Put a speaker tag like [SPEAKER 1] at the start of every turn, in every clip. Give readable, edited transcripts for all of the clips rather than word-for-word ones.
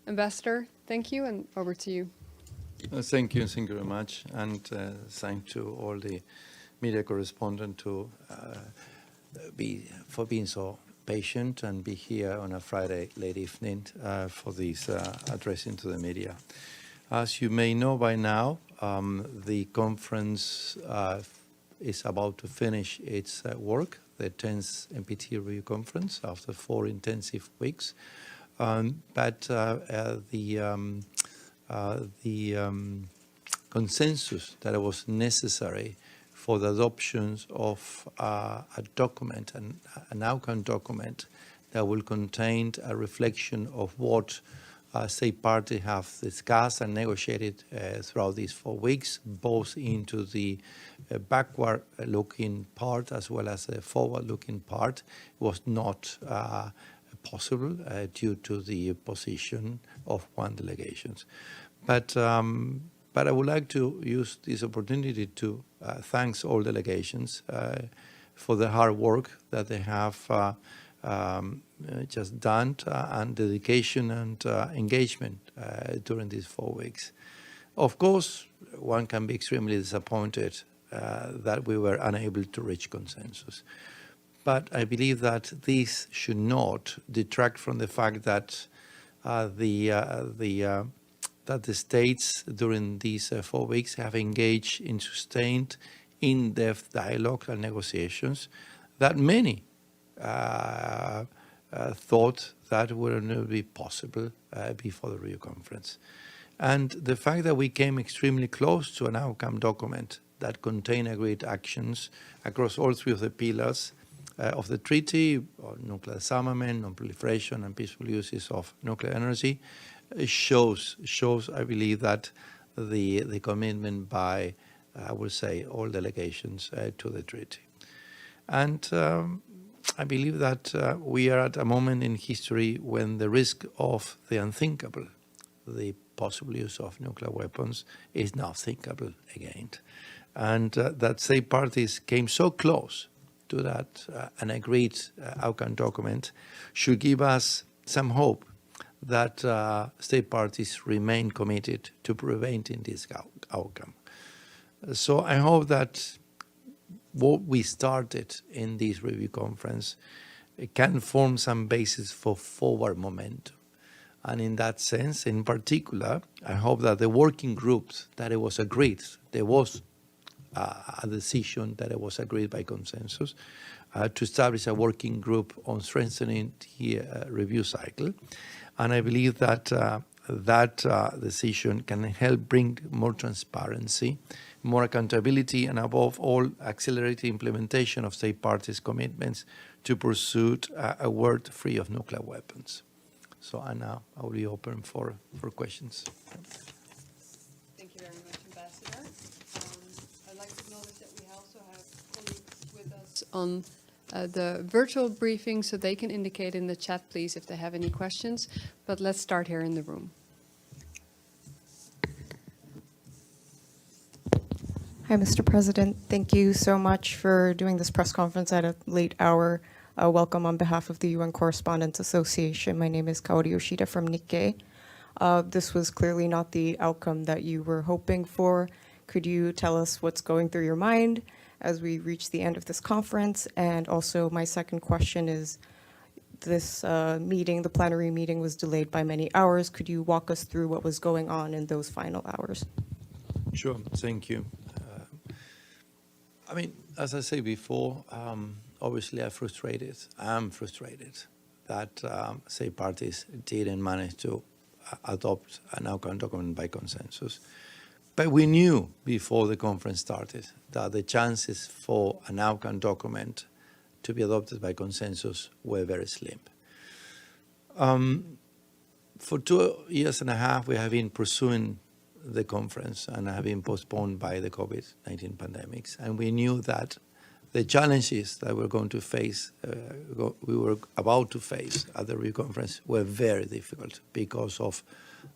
[SPEAKER 1] Ambassador, thank you, and over to you.
[SPEAKER 2] Thank you very much, and thank to all the media correspondents for being so patient and be here on a Friday late evening for this addressing to the media. As you may know by now, the conference is about to finish its work, the 10th NPT Review Conference, after 4 intensive weeks. But the consensus that was necessary for the adoption of a document, an outcome document that will contain a reflection of what state parties have discussed and negotiated throughout these 4 weeks, both into the backward-looking part as well as the forward-looking part, was not possible due to the position of one delegation. But I would like to use this opportunity to thank all delegations for the hard work that they have just done and dedication and engagement during these 4 weeks. Of course, one can be extremely disappointed that we were unable to reach consensus. But I believe that this should not detract from the fact that the states during these 4 weeks have engaged in sustained, in-depth dialogue and negotiations that many thought that would not be possible before the Rio conference. And the fact that we came extremely close to an outcome document that contained agreed actions across all 3 of the pillars of the treaty, on nuclear disarmament, non-proliferation, and peaceful uses of nuclear energy, shows, I believe, that the commitment by, I would say, all delegations to the treaty. And I believe that we are at a moment in history when the risk of the unthinkable, the possible use of nuclear weapons, is now thinkable again. And that state parties came so close to that an agreed outcome document should give us some hope that state parties remain committed to preventing this outcome. So I hope that what we started in this review conference can form some basis for forward momentum. And in that sense, in particular, I hope that the working groups that it was agreed, there was a decision that it was agreed by consensus to establish a working group on strengthening the review cycle. And I believe that that decision can help bring more transparency, more accountability, and above all, accelerate the implementation of state parties' commitments to pursue a world free of nuclear weapons. So now I will be open for questions.
[SPEAKER 1] Thank you very much, Ambassador. I'd like to notice that we also have colleagues with us on the virtual briefing, so they can indicate in the chat, please, if they have any questions. But let's start here in the room.
[SPEAKER 3] Hi, Mr. President. Thank you so much for doing this press conference at a late hour. Welcome on behalf of the UN Correspondents Association. My name is Kaori Yoshida from Nikkei. This was clearly not the outcome that you were hoping for. Could you tell us what's going through your mind as we reach the end of this conference? And also my second question is, this meeting, the plenary meeting, was delayed by many hours. Could you walk us through what was going on in those final hours?
[SPEAKER 2] Sure, thank you. I mean, as I said before, obviously I'm frustrated that state parties didn't manage to adopt an outcome document by consensus. But we knew before the conference started that the chances for an outcome document to be adopted by consensus were very slim. For 2.5 years, we have been pursuing the conference and have been postponed by the COVID-19 pandemics. And we knew that the challenges that we're going to face, we were about to face at the Rio conference were very difficult because of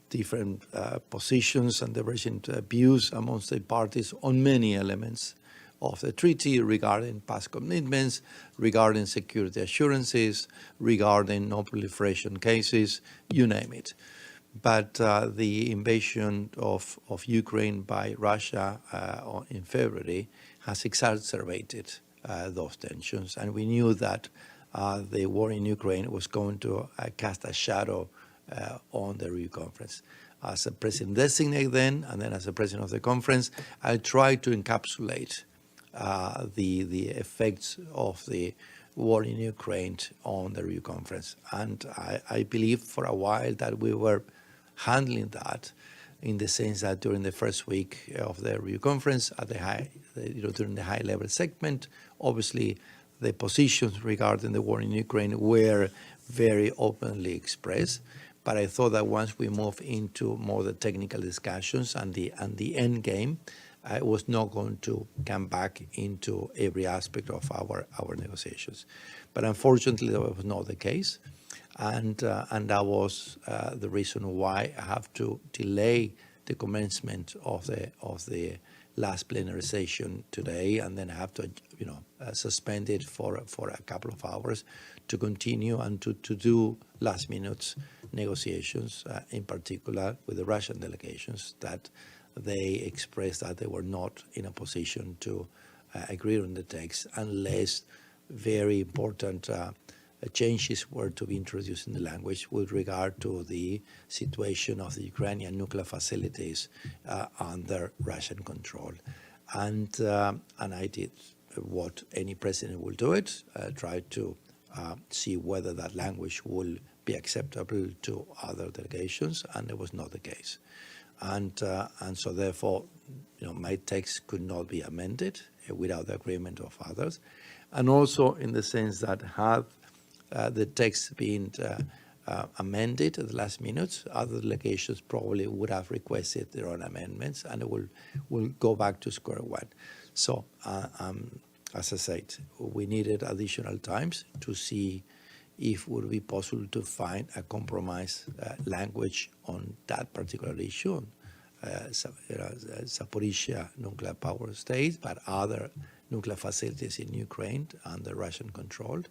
[SPEAKER 2] different positions and divergent views amongst the parties on many elements of the treaty regarding past commitments, regarding security assurances, regarding non-proliferation cases, you name it. but the invasion of Ukraine by Russia in February has exacerbated those tensions, and we knew that the war in Ukraine was going to cast a shadow on the review conference. As a president designate then, and then as a president of the conference, I tried to encapsulate the effects of the war in Ukraine on the review conference. And I believe for a while that we were handling that in the sense that during the first week of the review conference, at during the high-level segment, obviously the positions regarding the war in Ukraine were very openly expressed. But I thought that once we move into more the technical discussions and the end game, I was not going to come back into every aspect of our negotiations. But unfortunately, that was not the case. And that was the reason why I have to delay the commencement of the last plenary session today, and then I have to suspend it for a couple of hours to continue and to do last minute negotiations, in particular with the Russian delegations, that they expressed that they were not in a position to agree on the text unless very important changes were to be introduced in the language with regard to the situation of the Ukrainian nuclear facilities under Russian control. And I did what any president will do it, try to see whether that language will be acceptable to other delegations, and it was not the case. And so therefore, my text could not be amended without the agreement of others. And also in the sense that had the text been amended at the last minute, other delegations probably would have requested their own amendments, and it will go back to square one. So, as I said, we needed additional times to see if it would be possible to find a compromise language on that particular issue, Zaporizhzhia nuclear power state, but other nuclear facilities in Ukraine under Russian control.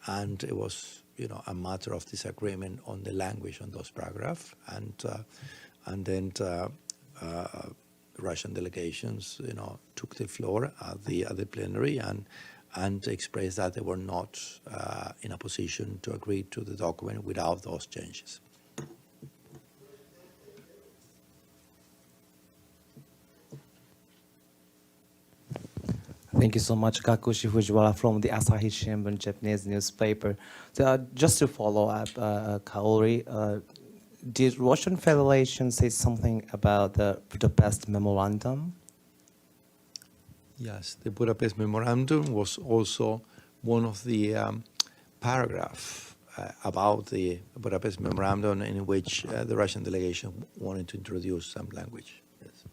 [SPEAKER 2] And it was, a matter of disagreement on the language on those paragraphs. And then Russian delegations, took the floor at the plenary and expressed that they were not in a position to agree to the document without those changes.
[SPEAKER 4] Thank you so much, Kakushi Fujiwara from the Asahi Shimbun Japanese newspaper. So, just to follow up, Kaori, did Russian Federation say something about the Budapest Memorandum?
[SPEAKER 2] Yes, the Budapest Memorandum was also one of the paragraphs about the Budapest Memorandum in which the Russian delegation wanted to introduce some language. Yes.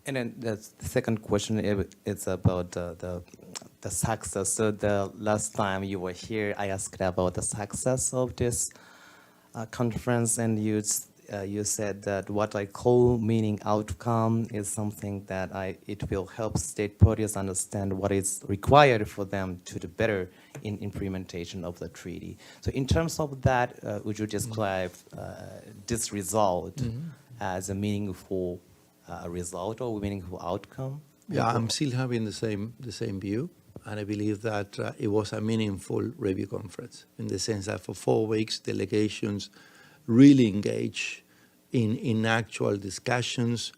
[SPEAKER 4] And then the second question is about the success. So the last time you were here, I asked about the success of this conference, and you said that what I call meaning outcome is something that it will help state parties understand what is required for them to do better in implementation of the treaty. So in terms of that, would you describe this result as a meaningful result or meaningful outcome?
[SPEAKER 2] Yeah, I'm still having the same view, and I believe that it was a meaningful review conference in the sense that for 4 weeks delegations really engage in actual discussions,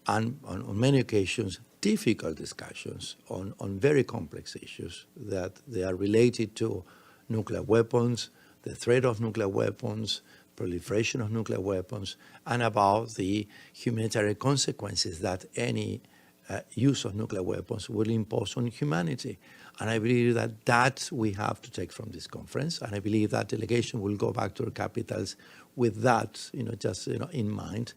[SPEAKER 2] and on many occasions difficult discussions on very complex issues that they are related to nuclear weapons, the threat of nuclear weapons, proliferation of nuclear weapons, and about the humanitarian consequences that any use of nuclear weapons will impose on humanity. And I believe that we have to take from this conference, and I believe that delegation will go back to their capitals with that, in mind,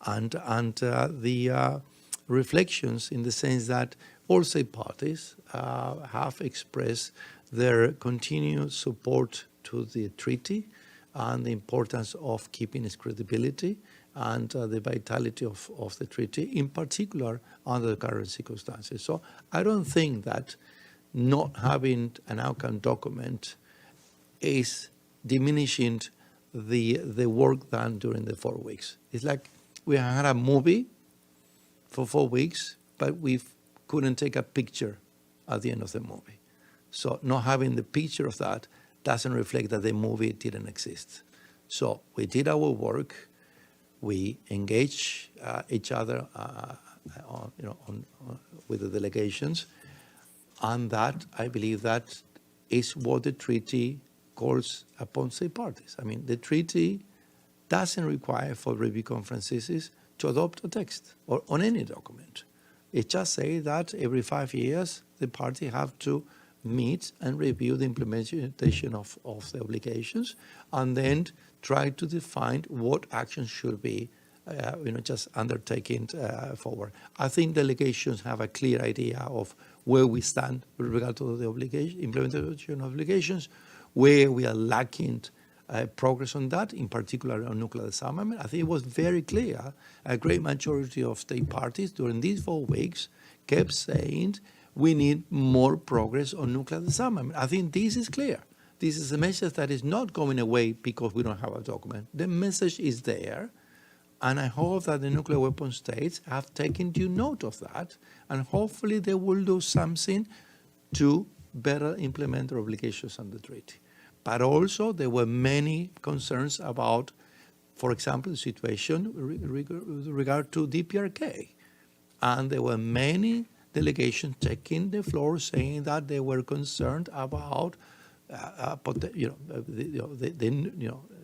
[SPEAKER 2] and the reflections in the sense that all state parties have expressed their continued support to the treaty and the importance of keeping its credibility and the vitality of the treaty, in particular under the current circumstances. So I don't think that not having an outcome document is diminishing the work done during the 4 weeks. It's like we had a movie for 4 weeks, but we couldn't take a picture at the end of the movie. So not having the picture of that doesn't reflect that the movie didn't exist. So we did our work. We engaged each other with the delegations, and that, I believe, that is what the treaty calls upon state parties. I mean, the treaty doesn't require for review conferences to adopt a text or on any document. It just says that every 5 years, the party have to meet and review the implementation of the obligations, and then try to define what actions should be just undertaken forward. I think delegations have a clear idea of where we stand with regard to the implementation of obligations, where we are lacking progress on that, in particular on nuclear disarmament. I think it was very clear. A great majority of state parties during these 4 weeks kept saying we need more progress on nuclear disarmament. I think this is clear. This is a message that is not going away because we don't have a document. The message is there, and I hope that the nuclear weapon states have taken due note of that, and hopefully they will do something to better implement their obligations under the treaty. But also there were many concerns about, for example, the situation with regard to DPRK. And there were many delegations taking the floor saying that they were concerned about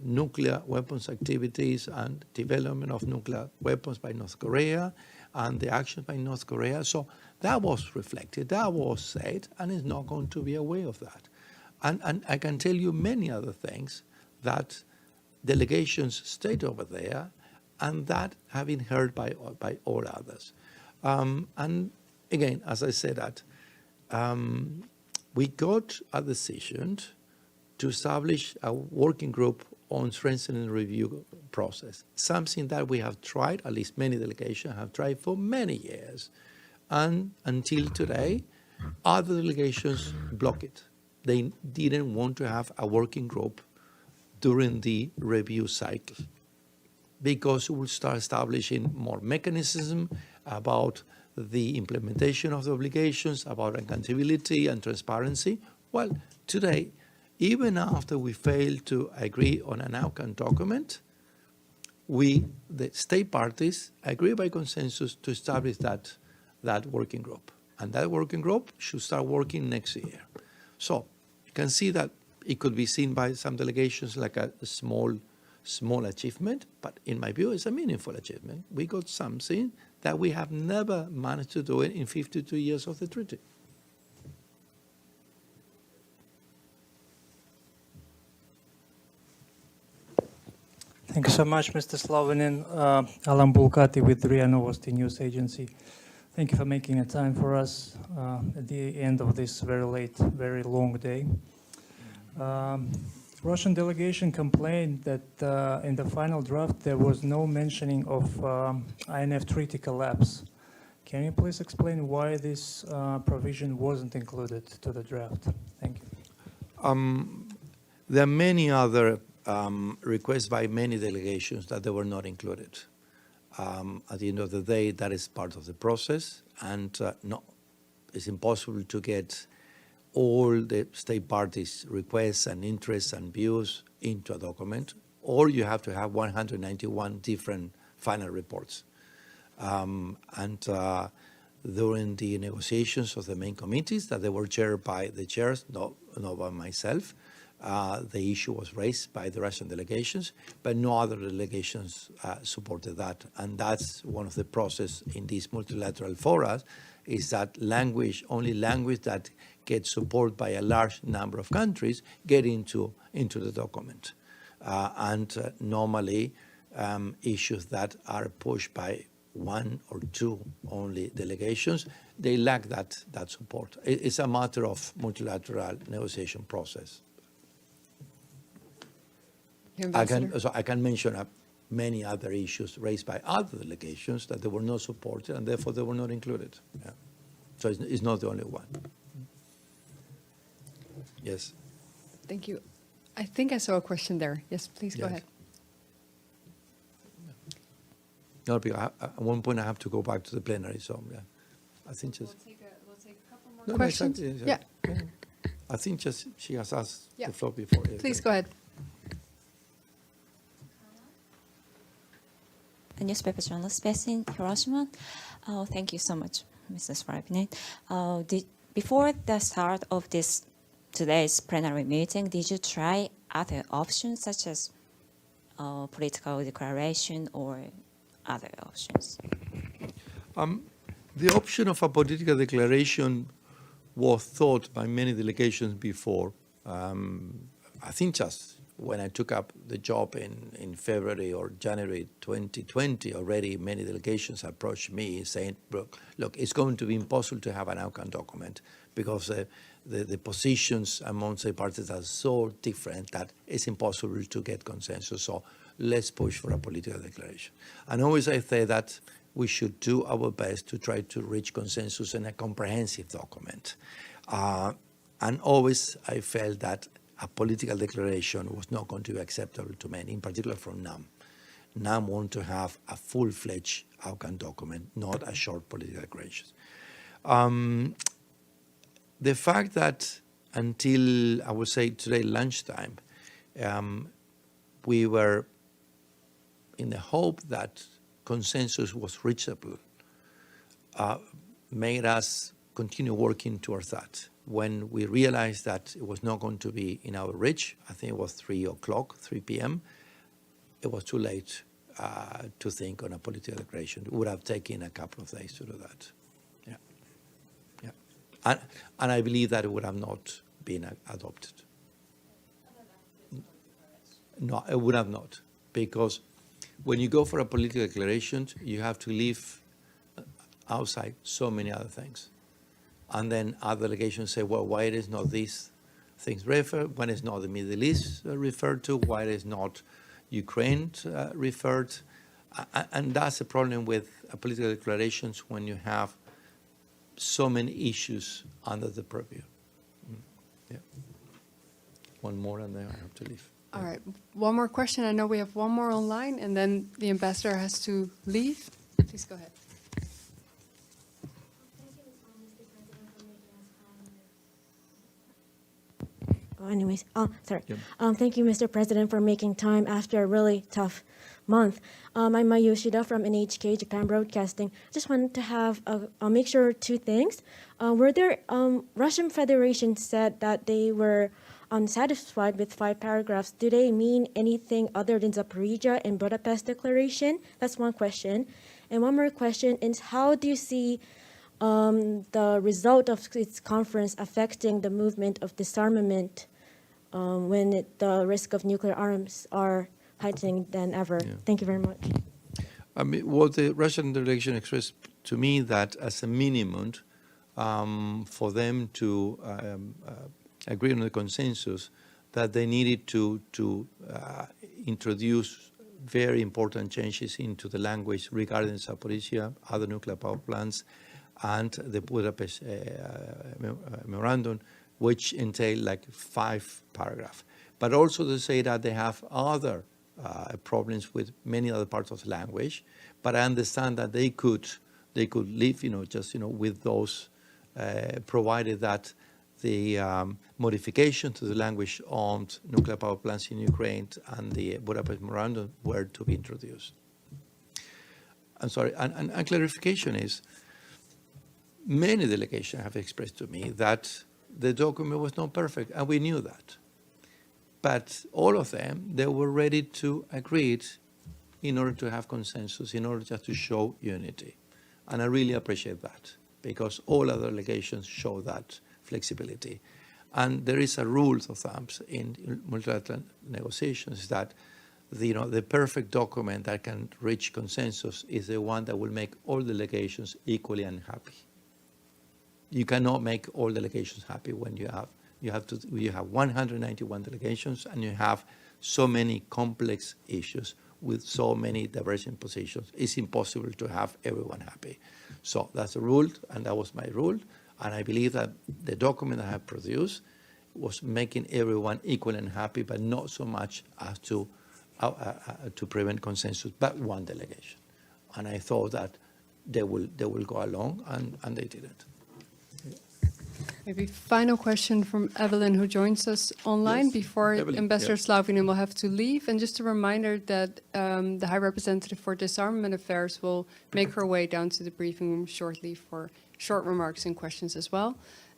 [SPEAKER 2] nuclear weapons activities and development of nuclear weapons by North Korea and the actions by North Korea. So that was reflected, that was said, and it's not going to be aware of that. And I can tell you many other things that delegations state over there and that have been heard by all others. And again, as I said that, we got a decision to establish a working group on strengthening the review process, something that we have tried, at least many delegations have tried for many years. And until today, other delegations block it. They didn't want to have a working group during the review cycle because it will start establishing more mechanism about the implementation of the obligations, about accountability and transparency. Well, today, even after we failed to agree on an outcome document, the state parties agree by consensus to establish that working group. And that working group should start working next year. So you can see that it could be seen by some delegations like a small achievement, but in my view, it's a meaningful achievement. We got something that we have never managed to do in 52 years of the treaty.
[SPEAKER 5] Thank you so much, Mr. Zlauvinen. Alan Bulgati with RIA Novosti News Agency. Thank you for making a time for us at the end of this very late, very long day. Russian delegation complained that in the final draft there was no mentioning of INF treaty collapse. Can you please explain why this provision wasn't included to the draft? Thank you.
[SPEAKER 2] There are many other requests by many delegations that they were not included. At the end of the day, that is part of the process, and no, it's impossible to get all the state parties' requests and interests and views into a document, or you have to have 191 different final reports. During the negotiations of the main committees that they were chaired by the chairs, not by myself, the issue was raised by the Russian delegations, but no other delegations supported that. And that's one of the process in these multilateral fora, is that only language that gets support by a large number of countries get into the document. Normally, issues that are pushed by one or two only delegations, they lack that support. It's a matter of multilateral negotiation process. I can mention many other issues raised by other delegations that they were not supported and therefore they were not included. Yeah. So it's not the only one. Yes.
[SPEAKER 1] Thank you. I think I saw a question there. Yes, please go
[SPEAKER 2] Yes.
[SPEAKER 1] ahead.
[SPEAKER 2] No, because at one point I have to go back to the plenary, so yeah. I think just.
[SPEAKER 1] We'll take a couple more
[SPEAKER 2] No,
[SPEAKER 1] questions.
[SPEAKER 2] exactly,
[SPEAKER 1] Yeah,
[SPEAKER 2] I think just she has asked
[SPEAKER 1] Yeah.
[SPEAKER 2] the floor before.
[SPEAKER 1] please go ahead.
[SPEAKER 6] A newspaper journalist based in Hiroshima. Thank you so much, Mr. Zlauvinen. Before the start of today's plenary meeting, did you try other options such as political declaration or other options?
[SPEAKER 2] The option of a political declaration was thought by many delegations before. I think just when I took up the job in February or January 2020, already many delegations approached me saying, look, it's going to be impossible to have an outcome document because the positions amongst the parties are so different that it's impossible to get consensus. So let's push for a political declaration. And always I say that we should do our best to try to reach consensus in a comprehensive document. And always I felt that a political declaration was not going to be acceptable to many, in particular from NAM. NAM want to have a full-fledged outcome document, not a short political declaration. The fact that until, I would say, today lunchtime, we were in the hope that consensus was reachable, made us continue working towards that. When we realized that it was not going to be in our reach, I think it was 3 p.m., it was too late to think on a political declaration. It would have taken a couple of days to do that. Yeah. And I believe that it would have not been adopted. No, it would have not. Because when you go for a political declaration, you have to leave outside so many other things. And then other delegations say, well, why it is not these things referred, when it's not the Middle East referred to, why it is not Ukraine referred. And that's the problem with political declarations when you have so many issues under the purview. Yeah. One more and then I have to leave.
[SPEAKER 1] All right, one more question. I know we have one more online, and then the ambassador has to leave. Please go ahead.
[SPEAKER 7] Anyways, sorry.
[SPEAKER 2] Yeah.
[SPEAKER 7] Thank you, Mr. President, for making time after a really tough month. I'm Mai Yoshida from NHK Japan Broadcasting. Just wanted to have make sure two things. Were there Russian Federation said that they were unsatisfied with 5 paragraphs? Do they mean anything other than Zaporizhia and Budapest Declaration? That's one question. And one more question is, how do you see the result of its conference affecting the movement of disarmament when the risk of nuclear arms are heightening than ever?
[SPEAKER 2] Yeah.
[SPEAKER 7] Thank you very much.
[SPEAKER 2] I mean, what the Russian delegation expressed to me that as a minimum, for them to agree on the consensus, that they needed to introduce very important changes into the language regarding Zaporizhia, other nuclear power plants, and the Budapest memorandum, which entail like 5 paragraphs. But also to say that they have other problems with many other parts of the language. But I understand that they could live, with those, provided that the modification to the language on nuclear power plants in Ukraine and the Budapest memorandum were to be introduced. I'm sorry, and clarification is, many delegations have expressed to me that the document was not perfect, and we knew that. But all of them, they were ready to agree it in order to have consensus, in order just to show unity. And I really appreciate that, because all other delegations show that flexibility. And there is a rule of thumb in multilateral negotiations that the perfect document that can reach consensus is the one that will make all delegations equally unhappy. You cannot make all delegations happy when you have 191 delegations and you have so many complex issues with so many divergent positions. It's impossible to have everyone happy. So that's a rule, and that was my rule. And I believe that the document I have produced was making everyone equal and happy, but not so much as to prevent consensus, but one delegation. And I thought that they will go along, and they didn't.
[SPEAKER 1] Maybe final question from Evelyn, who joins us online
[SPEAKER 2] Yes,
[SPEAKER 1] before
[SPEAKER 2] Evelyn,
[SPEAKER 1] Ambassador
[SPEAKER 2] yeah.
[SPEAKER 1] Zlauvinen will have to leave. And just a reminder that the High Representative for Disarmament Affairs will make her way down to the briefing room shortly for short remarks and questions as well.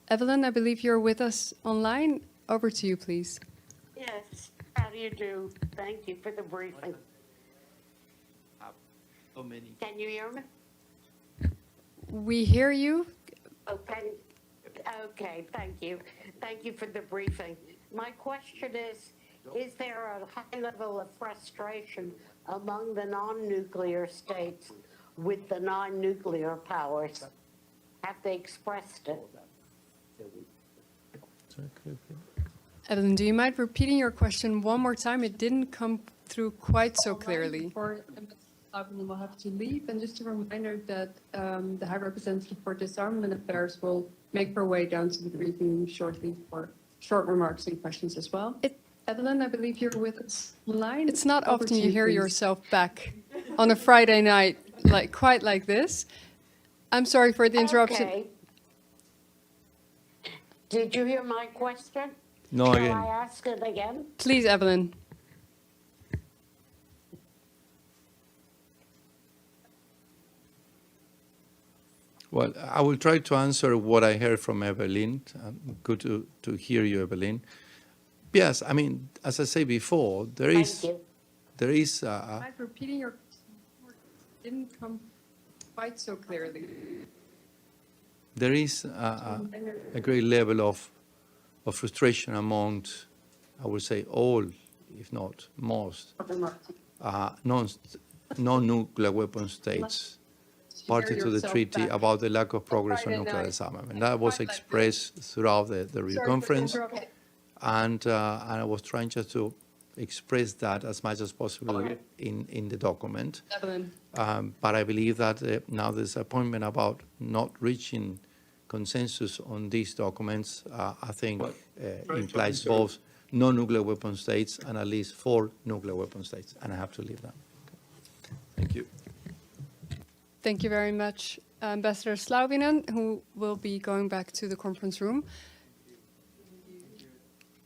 [SPEAKER 1] Evelyn, I believe you're with us online. Over to you, please.
[SPEAKER 8] Yes, how do you do? Thank you for the briefing.
[SPEAKER 2] How many?
[SPEAKER 8] Can you hear me?
[SPEAKER 1] We hear you.
[SPEAKER 8] Okay, okay, thank you. Thank you for the briefing. My question is there a high level of frustration among the non-nuclear states with the non-nuclear powers? Have they expressed it?
[SPEAKER 1] Evelyn, do you mind repeating your question one more time? It didn't come through quite so clearly. Before Ambassador Zlauvinen will have to leave, and just a reminder that the High Representative for Disarmament Affairs will make her way down to the briefing room shortly for short remarks and questions as well. Evelyn, I believe you're with us online. It's not
[SPEAKER 8] Over
[SPEAKER 1] often
[SPEAKER 8] to
[SPEAKER 1] you
[SPEAKER 8] you,
[SPEAKER 1] hear
[SPEAKER 8] please.
[SPEAKER 1] yourself back on a Friday night quite like this. I'm sorry for the interruption.
[SPEAKER 8] Okay. Did you hear my question?
[SPEAKER 2] No,
[SPEAKER 8] Shall
[SPEAKER 2] again.
[SPEAKER 8] I ask it again?
[SPEAKER 1] Please, Evelyn.
[SPEAKER 2] Well, I will try to answer what I heard from Evelyn. Good to hear you, Evelyn. Yes, I mean, as I said before, there is
[SPEAKER 1] Mind repeating your question? It didn't come quite so clearly.
[SPEAKER 2] there is a great level of frustration among, I would say, all, if not most, non-nuclear weapon states party to the treaty about the lack of progress on nuclear disarmament. That was expressed throughout the Rio conference, and I was trying just to express that as much as possible in the document.
[SPEAKER 1] Evelyn.
[SPEAKER 2] But I believe that now the disappointment about not reaching consensus on these documents, I think, implies both non-nuclear weapon states and at least 4 nuclear weapon states, and I have to leave that. Thank you.
[SPEAKER 1] Thank you very much, Ambassador Zlauvinen, who will be going back to the conference room.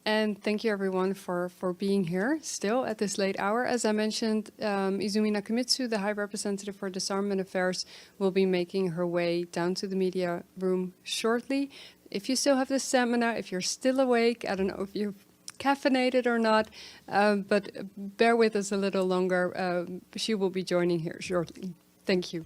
[SPEAKER 1] And thank you, everyone, for being here still at this late hour. As I mentioned, Izumi Nakamitsu, the High Representative for Disarmament Affairs, will be making her way down to the media room shortly. If you still have this seminar, if you're still awake, I don't know if you're caffeinated or not, but bear with us a little longer. She will be joining here shortly. Thank you.